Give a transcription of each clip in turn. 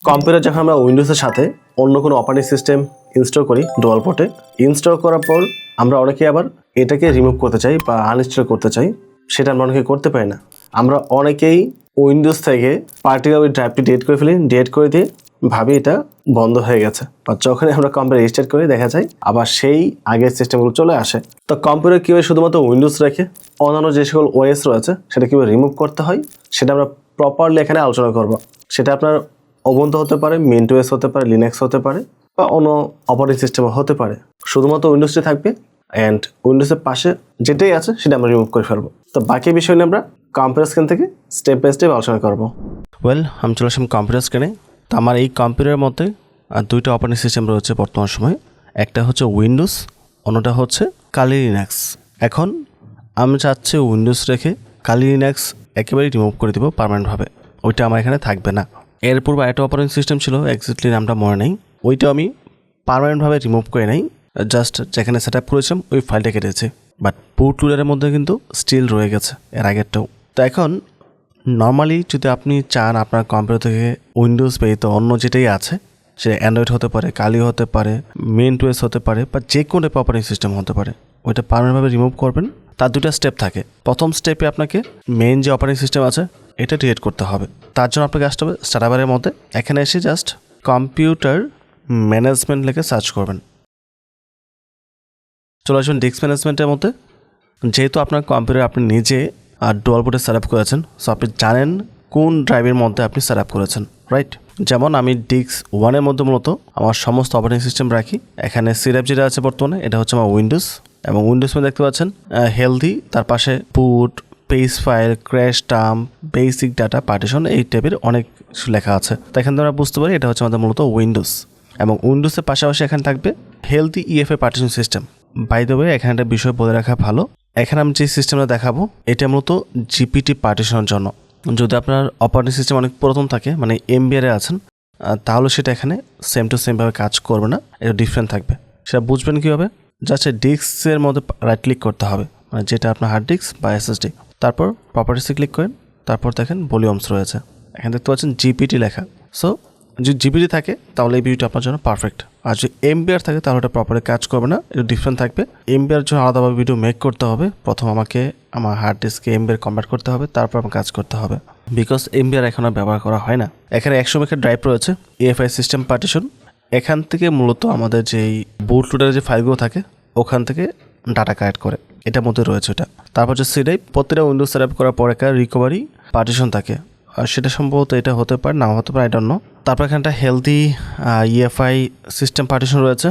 Computer যখন আমরা উইন্ডোজের সাথে অন্য কোনো অপারেটিং সিস্টেম ইনস্টল করি ডুয়াল পোর্টে, ইনস্টল করার পর আমরা অনেকেই আবার এটাকে রিমুভ করতে চাই বা আনইনস্টল করতে চাই, সেটা আমরা অনেকে করতে পারি না। আমরা অনেকেই উইন্ডোজ থেকে পার্টিকুলার ওই ড্রাইভটি ডিলিট করে ফেলি, ডিলিট করে দিয়ে ভাবি এটা বন্ধ হয়ে গেছে, বা যখনই আমরা কম্পিউটার রিস্টার্ট করি দেখা যায় আবার সেই আগের সিস্টেমগুলো চলে আসে। তো কম্পিউটার কীভাবে শুধুমাত্র উইন্ডোজ রেখে অন্যান্য যে সকল ওএস রয়েছে সেটা কীভাবে রিমুভ করতে হয় সেটা আমরা প্রপারলি এখানে আলোচনা করব। সেটা আপনার ওবুন্টু হতে পারে, মিন্টওএস হতে পারে, লিনাক্স হতে পারে, বা অন্য অপারেটিং সিস্টেমও হতে পারে। শুধুমাত্র উইন্ডোজটি থাকবে অ্যান্ড উইন্ডোজের পাশে যেটাই আছে সেটা আমরা রিমুভ করে ফেলবো। তো বাকি বিষয় নিয়ে আমরা কম্পিউটার স্ক্রিন থেকে স্টেপ বাই স্টেপ আলোচনা করবো। আমি চলে আসলাম কম্পিউটার স্ক্রিনে। তো আমার এই কম্পিউটারের মধ্যে দুইটা অপারেটিং সিস্টেম রয়েছে বর্তমান সময়ে। একটা হচ্ছে উইন্ডোজ, অন্যটা হচ্ছে কালি লিনাক্স। এখন আমি চাচ্ছি উইন্ডোজ রেখে কালি লিনাক্স একেবারেই রিমুভ করে দেবো পার্মানেন্টভাবে, ওইটা আমার এখানে থাকবে না। এর পূর্বে একটা অপারেটিং সিস্টেম ছিল, এক্স্যাক্টলি নামটা মনে নেই, ওইটা আমি পার্মানেন্টভাবে রিমুভ করে নেই, জাস্ট যেখানে সেট আপ করেছিলাম ওই ফাইলটা কেটেছে, বাট বুট লোডারের মধ্যে কিন্তু স্টিল রয়ে গেছে এর আগেরটাও। তো এখন নর্মালি যদি আপনি চান আপনার কম্পিউটার থেকে উইন্ডোজ ব্যতীত অন্য যেটাই আছে, সে অ্যান্ড্রয়েড হতে পারে, কালি হতে পারে, মিন্টওএস হতে পারে, বা যে কোনো অপারেটিং সিস্টেম হতে পারে, ওইটা পার্মানেন্টভাবে রিমুভ করবেন। তার দুটা স্টেপ থাকে। প্রথম স্টেপে আপনাকে মেইন যে অপারেটিং সিস্টেম আছে এটা ডিলিট করতে হবে। তার জন্য আপনাকে আসতে হবে স্টার্টআপের মধ্যে, এখানে এসে জাস্ট কম্পিউটার ম্যানেজমেন্ট লিখে সার্চ করবেন। চলে আসবেন ডিস্ক ম্যানেজমেন্টের মধ্যে। যেহেতু আপনার কম্পিউটার আপনি নিজে ডুয়াল বুটে সেট আপ করেছেন, সো আপনি জানেন কোন ড্রাইভের মধ্যে আপনি সেট আপ করেছেন, রাইট? যেমন আমি ডিস্ক 1-এর মধ্যে মূলত আমার সমস্ত অপারেটিং সিস্টেম রাখি। এখানে সিরাপ যেটা আছে বর্তমানে এটা হচ্ছে আমার উইন্ডোজ, এবং উইন্ডোজ মধ্যে দেখতে পাচ্ছেন হেলদি, তার পাশে boot, page file, crash term, basic data, partition, এই টাইপের অনেক কিছু লেখা আছে। তো এখান থেকে আমরা বুঝতে পারি এটা হচ্ছে আমাদের মূলত উইন্ডোজ। এবং উইন্ডোজের পাশাপাশি এখানে থাকবে healthy EFI partition system. By the way এখানে একটা বিষয় বলে রাখা ভালো, এখানে আমি যে সিস্টেমটা দেখাবো এটা মূলত জিপিটি পার্টিশনের জন্য। যদি আপনার অপারেটিং সিস্টেম অনেক পুরাতন থাকে, মানে এমবিআরে আছেন, তাহলে সেটা এখানে সেম টু সেমভাবে কাজ করবে না, এটা ডিফারেন্ট থাকবে। সেটা বুঝবেন কীভাবে? জাস্ট ডিস্কের মধ্যে রাইট ক্লিক করতে হবে, মানে যেটা আপনার হার্ড ডিস্ক বা এসএসডি, তারপর প্রপার্টিসে ক্লিক করেন, তারপর দেখেন ভলিউমস রয়েছে, এখানে দেখতে পাচ্ছেন জিপিটি লেখা। সো যদি জিপিটি থাকে তাহলে এই ভিডিওটা আপনার জন্য পারফেক্ট, আর যদি এমবিআর থাকে তাহলে ওটা প্রপারলি কাজ করবে না, এটা ডিফারেন্ট থাকবে। এমবিআর জন্য আলাদাভাবে ভিডিও মেক করতে হবে, প্রথম আমাকে আমার হার্ড ডিস্কে এমবিআর কনভার্ট করতে হবে, তারপর আমার কাজ করতে হবে, বিকজ এমবিআর এখন আর ব্যবহার করা হয় না। এখানে 100 মেগার ড্রাইভ রয়েছে, এএফআই সিস্টেম পার্টিশন। এখান থেকে মূলত আমাদের যেই বুট লোডারের যে ফাইলগুলো থাকে ওখান থেকে ডাটা কালেক্ট করে, এটার মধ্যে রয়েছে ওটা। তারপর যে সি ড্রাইভ, প্রতিটা উইন্ডোজ সেট আপ করার পর একটা রিকভারি পার্টিশন থাকে, আর সেটা সম্ভবত এটা হতে পারে, নাও হতে পারে, আই ডোন্ট নো। তারপর এখানটা হেলদি ইএফআই সিস্টেম পার্টিশন রয়েছে,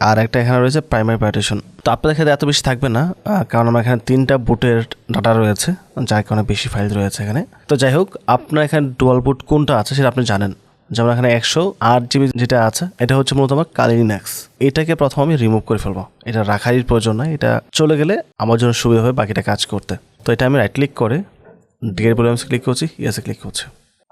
আর একটা এখানে রয়েছে প্রাইমারি পার্টিশন। তো আপনাদের ক্ষেত্রে এত বেশি থাকবে না, কারণ আমার এখানে 3টা বুটের ডাটা রয়েছে, যার কারণে বেশি ফাইল রয়েছে এখানে। তো যাই হোক, আপনার এখানে ডুয়াল বুট কোনটা আছে সেটা আপনি জানেন। যেমন এখানে 108 জিবি যেটা আছে এটা হচ্ছে মূলত আমার কালি লিনাক্স। এটাকে প্রথম আমি রিমুভ করে ফেলবো, এটা রাখারই প্রয়োজন নয়, এটা চলে গেলে আমার জন্য সুবিধা হবে বাকিটা কাজ করতে। তো এটা আমি রাইট ক্লিক করে ডিএর ভলিউমসে ক্লিক করছি, ইয়েসে ক্লিক করছি।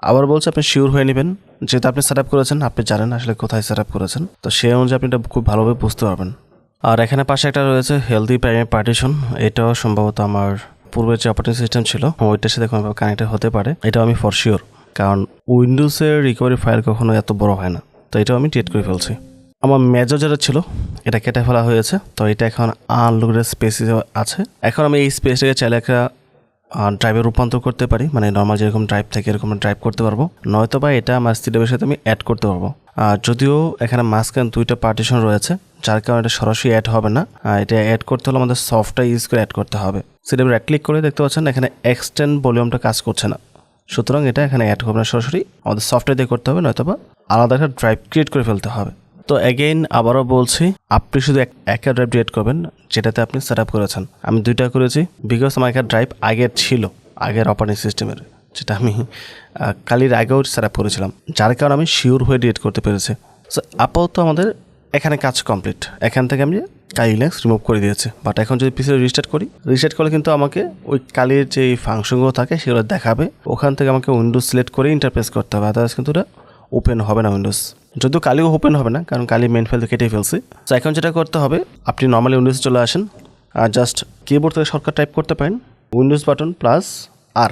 আবার বলছে আপনি শিওর হয়ে নেবেন, যেহেতু আপনি সেট আপ করেছেন, আপনি জানেন আসলে কোথায় সেট আপ করেছেন, তো সেই অনুযায়ী আপনি এটা খুব ভালোভাবে বুঝতে পারবেন। আর এখানে পাশে একটা রয়েছে হেলদি প্রাইমারি পার্টিশন, এটাও সম্ভবত আমার পূর্বের যে অপারেটিং সিস্টেম ছিল ওইটার সাথে কোনোভাবে কানেক্টেড হতে পারে, এটাও আমি ফর শিওর, কারণ উইন্ডোজের রিকভারি ফাইল কখনো এত বড় হয় না। তো এটাও আমি ডিলিট করে ফেলছি। আমার মেজর যেটা ছিল এটা কেটে ফেলা হয়েছে, তো এটা এখন আনলোডেড স্পেস আছে। এখন আমি এই স্পেসটাকে চাইলে একটা ড্রাইভে রূপান্তর করতে পারি, মানে নর্মাল যেরকম ড্রাইভ থাকে এরকম ড্রাইভ করতে পারবো, নয়তো বা এটা আমার সিডাবের সাথে আমি অ্যাড করতে পারবো। যদিও এখানে মাঝখানে 2টা পার্টিশন রয়েছে, যার কারণে এটা সরাসরি অ্যাড হবে না, এটা অ্যাড করতে হলে আমাদের সফটওয়্যার ইউজ করে অ্যাড করতে হবে। সিডাবে রাইট ক্লিক করে দেখতে পাচ্ছেন এখানে এক্সটেন্ড ভলিউমটা কাজ করছে না, সুতরাং এটা এখানে অ্যাড হবে না, সরাসরি আমাদের সফটওয়্যার দিয়ে করতে হবে, নয়তো বা আলাদা একটা ড্রাইভ ক্রিয়েট করে ফেলতে হবে। তো অ্যাগেইন আবারও বলছি, আপনি শুধু একটা ড্রাইভ ডিলিট করবেন যেটাতে আপনি সেট আপ করেছেন। আমি 2টা করেছি বিকজ আমার একটা ড্রাইভ আগের ছিল, আগের অপারেটিং সিস্টেমের, যেটা আমি কালির আগেও সেট আপ করেছিলাম, যার কারণে আমি শিওর হয়ে ডিলিট করতে পেরেছি। সো আপাতত আমাদের এখানে কাজ কমপ্লিট, এখান থেকে আমি কালি লিনাক্স রিমুভ করে দিয়েছি। বাট এখন যদি পিসি রিস্টার্ট করি, রিস্টার্ট করলে কিন্তু আমাকে ওই কালির যে ফাংশনগুলো থাকে সেগুলো দেখাবে, ওখান থেকে আমাকে উইন্ডোজ সিলেক্ট করে ইন্টারপ্রেস করতে হবে, আদারওয়াইজ কিন্তু এটা ওপেন হবে না উইন্ডোজ। যদিও কালিও ওপেন হবে না, কারণ কালি মেন ফাইল কেটে ফেলছি। তো এখন যেটা করতে হবে, আপনি নর্মালি উইন্ডোজে চলে আসেন, আর জাস্ট কিবোর্ড থেকে শর্টকাট টাইপ করতে পারেন উইন্ডোজ বাটন প্লাস আর,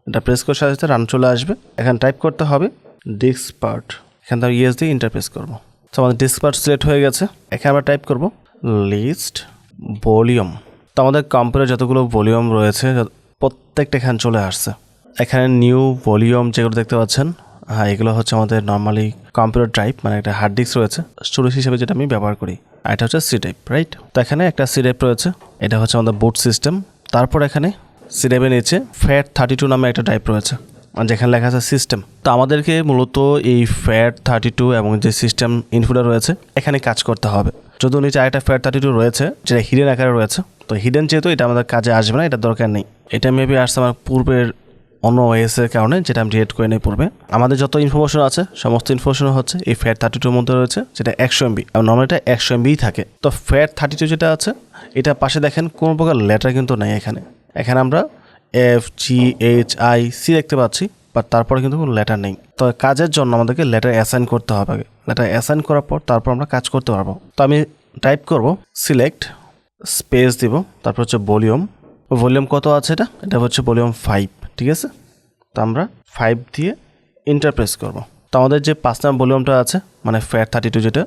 এটা প্রেস করে সাথে রান চলে আসবে। এখানে টাইপ করতে হবে ডিস্ক পার্ট, এখান থেকে ইয়েস দিয়ে ইন্টারপ্রেস করবো। তো আমাদের ডিস্ক পার্ট সিলেক্ট হয়ে গেছে। এখানে আমরা টাইপ করব লিস্ট ভলিউম। তো আমাদের কম্পিউটার যতগুলো ভলিউম রয়েছে প্রত্যেকটা এখানে চলে আসছে। এখানে নিউ ভলিউম যেগুলো দেখতে পাচ্ছেন, হ্যাঁ এগুলো হচ্ছে আমাদের নর্মালি কম্পিউটার ড্রাইভ, মানে একটা হার্ড ডিস্ক রয়েছে স্টোরেজ হিসেবে যেটা আমি ব্যবহার করি। আর এটা হচ্ছে সি টাইপ, রাইট? তো এখানে একটা সি টাইপ রয়েছে, এটা হচ্ছে আমাদের বুট সিস্টেম। তারপর এখানে সি টাইপের নিচে FAT32 নামে একটা ড্রাইভ রয়েছে, যেখানে লেখা আছে সিস্টেম। তো আমাদেরকে মূলত এই FAT32 এবং যে সিস্টেম ইনপুটটা রয়েছে এখানে কাজ করতে হবে। যদি নিচে আরেকটা FAT32 রয়েছে যেটা হিডেন আকারে রয়েছে, তো হিডেন যেহেতু এটা আমাদের কাজে আসবে না, এটা দরকার নেই। এটা মেবি আসছে আমার পূর্বের অন্য ওএসের কারণে, যেটা আমি ডিলিট করে নিই পূর্বে। আমাদের যত ইনফরমেশন আছে সমস্ত ইনফরমেশন হচ্ছে এই FAT32 মধ্যে রয়েছে, যেটা 100 MB, এবং নর্মালি এটা 100 MB থাকে। তো FAT32 যেটা আছে এটা পাশে দেখেন কোনো প্রকার লেটার কিন্তু নেই এখানে। এখানে আমরা FGHIC দেখতে পাচ্ছি, বাট তারপরে কিন্তু কোনো লেটার নেই। তো কাজের জন্য আমাদেরকে লেটার অ্যাসাইন করতে হবে আগে। লেটার অ্যাসাইন করার পর তারপর আমরা কাজ করতে পারবো। তো আমি টাইপ করব সিলেক্ট স্পেস দিব, তারপর হচ্ছে ভলিউম। ভলিউম কত আছে এটা হচ্ছে ভলিউম 5, ঠিক আছে? তো আমরা 5 দিয়ে ইন্টারপ্রেস করব। তো আমাদের যে 5 নাম্বার ভলিউমটা আছে মানে FAT32 যেটা,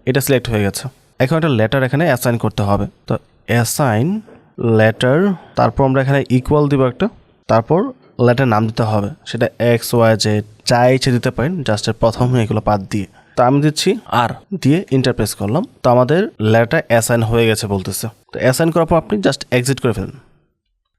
এটা সিলেক্ট হয়ে গেছে। এখন একটা লেটার এখানে অ্যাসাইন করতে হবে। তো অ্যাসাইন লেটার, তারপর আমরা এখানে ইকুয়াল দিব একটা, তারপর লেটার নাম দিতে হবে, সেটা XYZ যা ইচ্ছে দিতে পারেন, জাস্ট প্রথম এগুলো বাদ দিয়ে। তো আমি দিচ্ছি আর দিয়ে ইন্টারপ্রেস করলাম। তো আমাদের লেটার অ্যাসাইন হয়ে গেছে বলতেছে। তো অ্যাসাইন করার পর আপনি জাস্ট এক্সিট করে ফেলেন,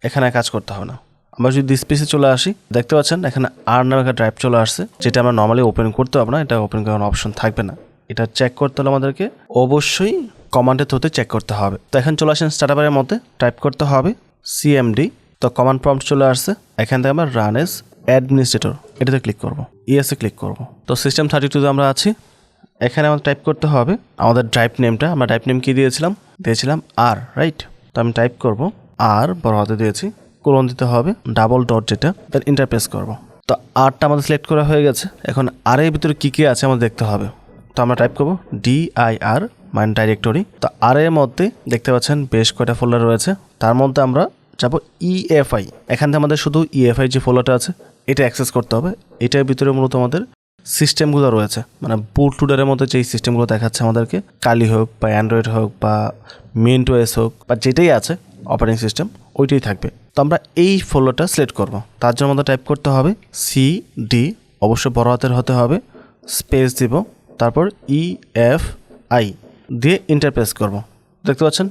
এখানে কাজ করতে হবে না। আমরা যদি ডিসপ্লেসে চলে আসি, দেখতে পাচ্ছেন এখানে আর নামে একটা ড্রাইভ চলে আসছে, যেটা আমরা নর্মালি ওপেন করতে হবে না, এটা ওপেন করার অপশন থাকবে না। এটা চেক করতে হলে আমাদেরকে অবশ্যই কমান্ডের থ্রুতে চেক করতে হবে। তো এখন চলে আসেন স্টার্টআপের মধ্যে, টাইপ করতে হবে CMD। তো কমান্ড প্রম্পট চলে আসছে, এখান থেকে আমরা রান এস অ্যাডমিনিস্ট্রেটর এটাতে ক্লিক করব, ইএসএ ক্লিক করব। তো সিস্টেম 32 আমরা আছি। এখানে আমাদের টাইপ করতে হবে আমাদের ড্রাইভ নেমটা। আমরা ড্রাইভ নেম কি দিয়েছিলাম আর, রাইট? তো আমি টাইপ করব আর, বড় হাতে দিয়েছি, কোলন দিতে হবে, ডাবল ডট যেটা, তার ইন্টারপ্রেস করব। তো আরটা আমাদের সিলেক্ট করা হয়ে গেছে। এখন আর এর ভিতরে কী কী আছে আমাদের দেখতে হবে। তো আমরা টাইপ করব DIR মানে ডাইরেক্টরি। তো আর এর মধ্যে দেখতে পাচ্ছেন বেশ কয়টা ফোল্ডার রয়েছে, তার মধ্যে আমরা যাব EFI। এখান থেকে আমাদের শুধু EFI যে ফোল্ডারটা আছে এটা অ্যাক্সেস করতে হবে। এটার ভিতরে মূলত আমাদের সিস্টেমগুলো রয়েছে, মানে বুট লোডারের মধ্যে যেই সিস্টেমগুলো দেখাচ্ছে আমাদেরকে, কালি হোক বা অ্যান্ড্রয়েড হোক বা মিন্টওএস হোক বা যেটাই আছে অপারেটিং সিস্টেম, ওইটাই থাকবে। তো আমরা এই ফোল্ডারটা সিলেক্ট করব। তার জন্য আমাদের টাইপ করতে হবে CD, অবশ্যই বড় হাতের হতে হবে, স্পেস দিব, তারপর EFI দিয়ে ইন্টারপ্রেস করব। দেখতে পাচ্ছেন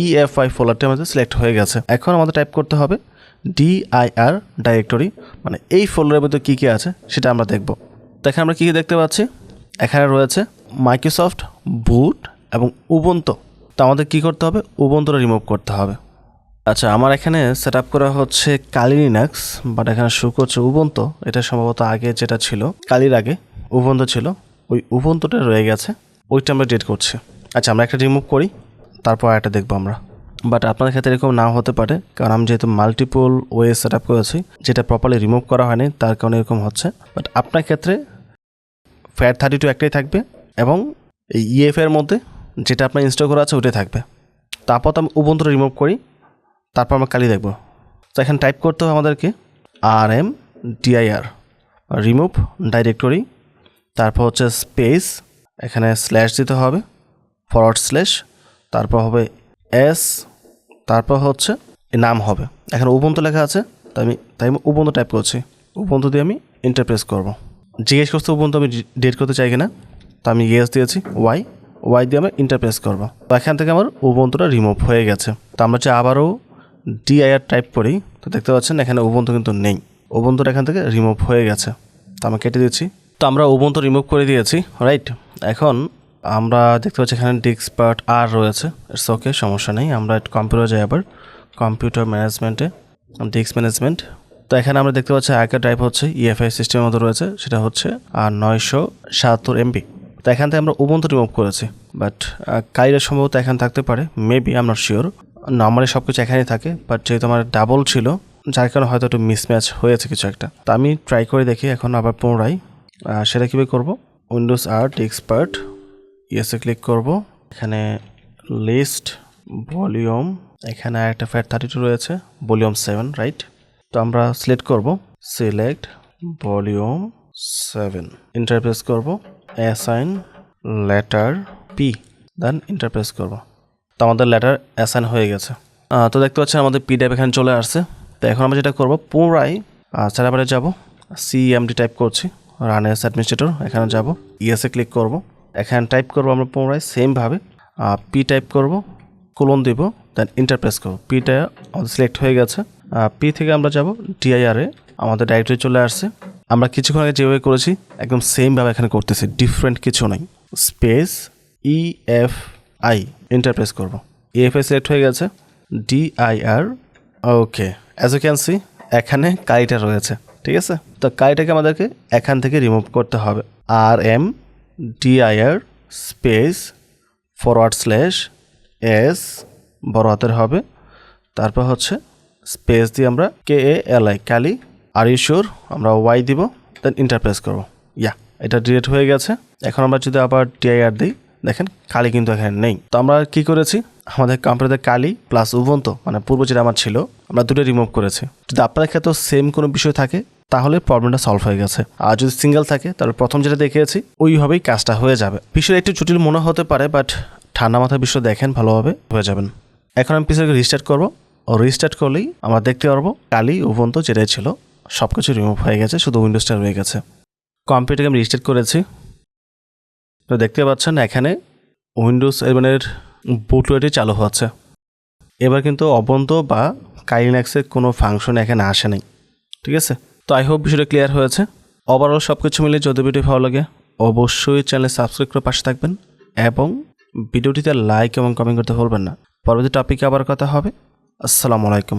EFI ফোল্ডারটি আমাদের সিলেক্ট হয়ে গেছে। এখন আমাদের টাইপ করতে হবে DIR ডাইরেক্টরি, মানে এই ফোল্ডারের মধ্যে কী কী আছে সেটা আমরা দেখব। তো এখানে আমরা কী কী দেখতে পাচ্ছি, এখানে রয়েছে মাইক্রোসফট বুট এবং উবুন্টু। তো আমাদের কী করতে হবে, উবুন্টুটা রিমুভ করতে হবে। আচ্ছা, আমার এখানে সেট আপ করা হচ্ছে কালি লিনাক্স, বাট এখানে শো করছে উবুন্টু। এটা সম্ভবত আগে যেটা ছিল, কালির আগে উবুন্টু ছিল, ওই উবুন্টুটা রয়ে গেছে, ওইটা আমরা ডিলিট করছি। আচ্ছা, আমরা একটা রিমুভ করি, তারপর একটা দেখবো আমরা। বাট আপনাদের ক্ষেত্রে এরকম নাও হতে পারে, কারণ আমি যেহেতু মাল্টিপল ওয়ে সেট আপ করেছি, যেটা প্রপারলি রিমুভ করা হয়নি, তার কারণে এরকম হচ্ছে। বাট আপনার ক্ষেত্রে FAT32 একটাই থাকবে, এবং এই EFI এর মধ্যে যেটা আপনার ইনস্টল করা আছে ওইটাই থাকবে। তারপর আমি উবুন্টুটা রিমুভ করি, তারপর আমরা কালি দেখব। তো এখানে টাইপ করতে হবে আমাদেরকে RMDIR রিমুভ ডাইরেক্টরি, তারপর হচ্ছে স্পেস, এখানে স্ল্যাশ দিতে হবে, /, তারপর হবে S, তারপর হচ্ছে নাম হবে, এখানে উবুন্টু লেখা আছে, তাই আমি উবুন্টু টাইপ করছি। উবুন্টু দিয়ে আমি ইন্টারপ্রেস করব। জিজ্ঞেস করতে উবুন্টু আমি ডিলিট করতে চাই কিনা, তো আমি ইয়েস দিয়েছি, ওয়াই দিয়ে আমি ইন্টারপ্রেস করব। তো এখান থেকে আমার উবুন্টুটা রিমুভ হয়ে গেছে। তো আমরা যে আবারও DIR টাইপ করি, তো দেখতে পাচ্ছেন এখানে উবুন্টু কিন্তু নেই, উবুন্টুটা এখান থেকে রিমুভ হয়ে গেছে। তো আমি কেটে দিচ্ছি। তো আমরা উবুন্টু রিমুভ করে দিয়েছি, রাইট? এখন আমরা দেখতে পাচ্ছি এখানে ডিস্ক পার্ট আর রয়েছে, ইটস ওকে, সমস্যা নেই। আমরা কম্পিউটার যাই, আবার কম্পিউটার ম্যানেজমেন্টে, ডিস্ক ম্যানেজমেন্ট। তো এখানে আমরা দেখতে পাচ্ছি আগের ড্রাইভ হচ্ছে EFI সিস্টেমের মধ্যে রয়েছে, সেটা হচ্ছে 977 MB। তো এখান থেকে আমরা উবুন্টু রিমুভ করেছি, বাট কালিরা সম্ভবত এখানে থাকতে পারে, maybe, I am not sure. Normally সব কিছু এখানেই থাকে, বাট যেহেতু আমার ডাবল ছিল, যার কারণে হয়তো একটু মিসম্যাচ হয়েছে কিছু একটা। তো আমি ট্রাই করে দেখি এখন আবার পুনরায়। সেটা কীভাবে করবো, উইন্ডোজ আর ডিস্ক পার্ট, ইয়েসে ক্লিক করব। এখানে লিস্ট ভলিউম, এখানে একটা FAT32 রয়েছে, ভলিউম 7, রাইট? তো আমরা সিলেক্ট করব সিলেক্ট ভলিউম 7, ইন্টারপ্রেস করব। Assign letter P, then enter press করবো। তো আমাদের লেটার অ্যাসাইন হয়ে গেছে। তো দেখতে পাচ্ছেন আমাদের পি টাইপ এখানে চলে আসছে। তো এখন আমরা যেটা করবো, পুনরায় সার্ভারে যাব, সিএমডি টাইপ করছি, রান এস অ্যাডমিনিস্ট্রেটর, এখানে যাব, ইএসএ ক্লিক করব, এখানে টাইপ করব আমরা পুনরায় সেমভাবে পি টাইপ করব, কোলন দিব, দেন এন্টার প্রেস করবো। পিটা আমাদের সিলেক্ট হয়ে গেছে। পি থেকে আমরা যাব ডিআইআরে, আমাদের ডাইরেক্টরি চলে আসছে। আমরা কিছুক্ষণ আগে যেভাবে করেছি একদম সেমভাবে এখানে করতেছি, ডিফারেন্ট কিছু নাই। স্পেস EFI এন্টার প্রেস করবো, EFI সিলেক্ট হয়ে গেছে, DIR, okay. As you can see এখানে কালিটা রয়েছে, ঠিক আছে। তো কালিটাকে আমাদেরকে এখান থেকে রিমুভ করতে হবে। RMDIR স্পেস /S বড় হাতের হবে, তারপর হচ্ছে স্পেস দিয়ে আমরা KALI কালি, আর ইউ শিওর আমরা ওয়াই দিব, দেন এন্টার প্রেস করবো। ইয়া, এটা ডিলিট হয়ে গেছে। এখন আমরা যদি আবার DIR দিই, দেখেন কালি কিন্তু এখানে নেই। তো আমরা কি করেছি, আমাদের কম্পিউটারে কালি প্লাস উবুন্টু মানে পূর্ব যেটা আমার ছিল, আমরা দুটো রিমুভ করেছি। যদি আপনাদের ক্ষেত্রে সেম কোনো বিষয় থাকে তাহলে প্রবলেমটা সলভ হয়ে গেছে। আর যদি সিঙ্গেল থাকে তাহলে প্রথম যেটা দেখিয়েছি ওইভাবেই কাজটা হয়ে যাবে। বিষয়টা একটু জটিল মনে হতে পারে, বাট ঠান্ডা মাথায় বিষয় দেখেন ভালোভাবে হয়ে যাবেন। এখন আমি পিসিকে রিস্টার্ট করবো, ও রিস্টার্ট করলেই আমরা দেখতে পারবো কালি উবুন্টু যেটাই ছিল সব কিছু রিমুভ হয়ে গেছে, শুধু উইন্ডোজটা রয়ে গেছে। কম্পিউটারকে আমি রিস্টার্ট করেছি, তো দেখতে পাচ্ছেন এখানে উইন্ডোজ 11 বুটলোয়ারটি চালু হচ্ছে। এবার কিন্তু অবন্ত বা কাইলিনাক্সের কোনো ফাংশন এখানে আসে নাই, ঠিক আছে। তো আই হোপ বিষয়টা ক্লিয়ার হয়েছে। ওভারঅল সব কিছু মিলে যদি ভিডিও ভালো লাগে অবশ্যই চ্যানেল সাবস্ক্রাইব করে পাশে থাকবেন এবং ভিডিওটিতে লাইক এবং কমেন্ট করতে ভুলবেন না। পরবর্তী টপিকে আবার কথা হবে। আসসালামু আলাইকুম।